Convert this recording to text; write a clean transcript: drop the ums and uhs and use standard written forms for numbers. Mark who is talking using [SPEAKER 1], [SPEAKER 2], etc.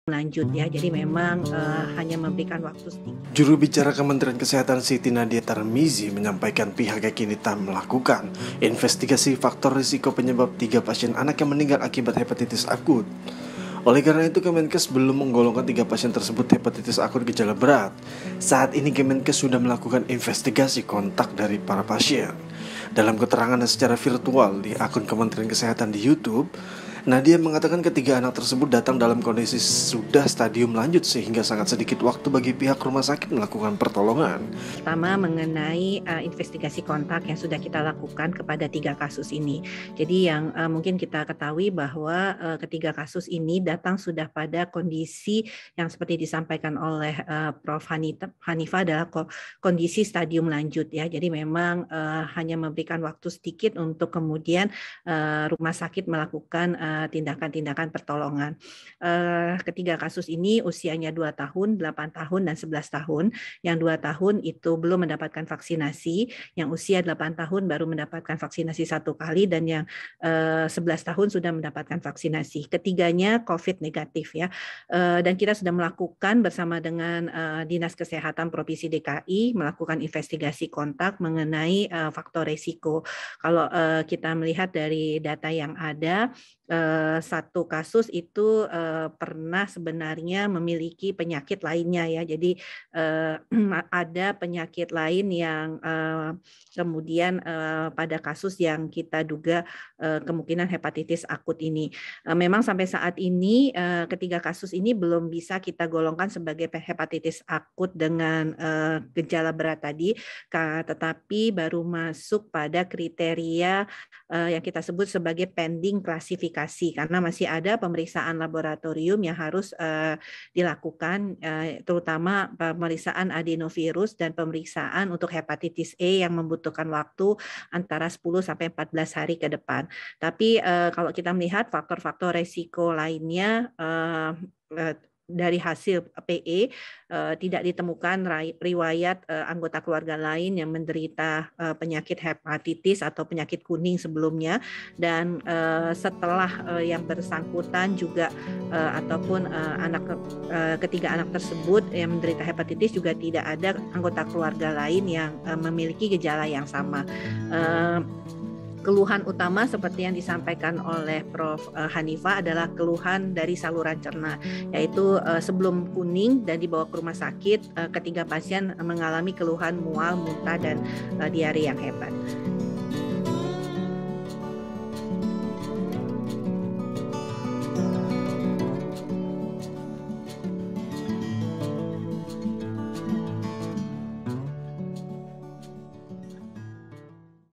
[SPEAKER 1] lanjut ya, jadi memang hanya memberikan waktu sedikit.
[SPEAKER 2] Juru bicara Kementerian Kesehatan Siti Nadia Tarmizi menyampaikan pihaknya kini telah melakukan investigasi faktor risiko penyebab 3 pasien anak yang meninggal akibat hepatitis akut. Oleh karena itu, Kemenkes belum menggolongkan 3 pasien tersebut hepatitis akut gejala berat. Saat ini Kemenkes sudah melakukan investigasi kontak dari para pasien. Dalam keterangan secara virtual di akun Kementerian Kesehatan di YouTube, Nadia mengatakan ketiga anak tersebut datang dalam kondisi sudah stadium lanjut sehingga sangat sedikit waktu bagi pihak rumah sakit melakukan pertolongan.
[SPEAKER 1] Pertama mengenai investigasi kontak yang sudah kita lakukan kepada 3 kasus ini. Jadi yang mungkin kita ketahui bahwa ketiga kasus ini datang sudah pada kondisi yang seperti disampaikan oleh Prof. Hanifah adalah kondisi stadium lanjut ya. Jadi memang hanya memberikan waktu sedikit untuk kemudian rumah sakit melakukan tindakan-tindakan pertolongan. Ketiga kasus ini usianya 2 tahun, 8 tahun, dan 11 tahun. Yang 2 tahun itu belum mendapatkan vaksinasi, yang usia 8 tahun baru mendapatkan vaksinasi 1 kali, dan yang 11 tahun sudah mendapatkan vaksinasi. Ketiganya COVID negatif ya. Dan kita sudah melakukan bersama dengan Dinas Kesehatan Provinsi DKI melakukan investigasi kontak mengenai faktor risiko. Kalau kita melihat dari data yang ada, 1 kasus itu pernah sebenarnya memiliki penyakit lainnya ya. Jadi ada penyakit lain yang kemudian pada kasus yang kita duga kemungkinan hepatitis akut ini. Memang sampai saat ini ketiga kasus ini belum bisa kita golongkan sebagai hepatitis akut dengan gejala berat tadi, tetapi baru masuk pada kriteria yang kita sebut sebagai pending klasifikasi karena masih ada pemeriksaan laboratorium yang harus dilakukan, terutama pemeriksaan adenovirus dan pemeriksaan untuk hepatitis E yang membutuhkan waktu antara 10 sampai 14 hari ke depan. Tapi kalau kita melihat faktor-faktor resiko lainnya dari hasil PE tidak ditemukan riwayat anggota keluarga lain yang menderita penyakit hepatitis atau penyakit kuning sebelumnya, dan setelah yang bersangkutan juga ataupun ketiga anak tersebut yang menderita hepatitis juga tidak ada anggota keluarga lain yang memiliki gejala yang sama. Keluhan utama seperti yang disampaikan oleh Prof. Hanifah adalah keluhan dari saluran cerna, yaitu sebelum kuning dan dibawa ke rumah sakit, ketiga pasien mengalami keluhan mual, muntah, dan diare yang hebat.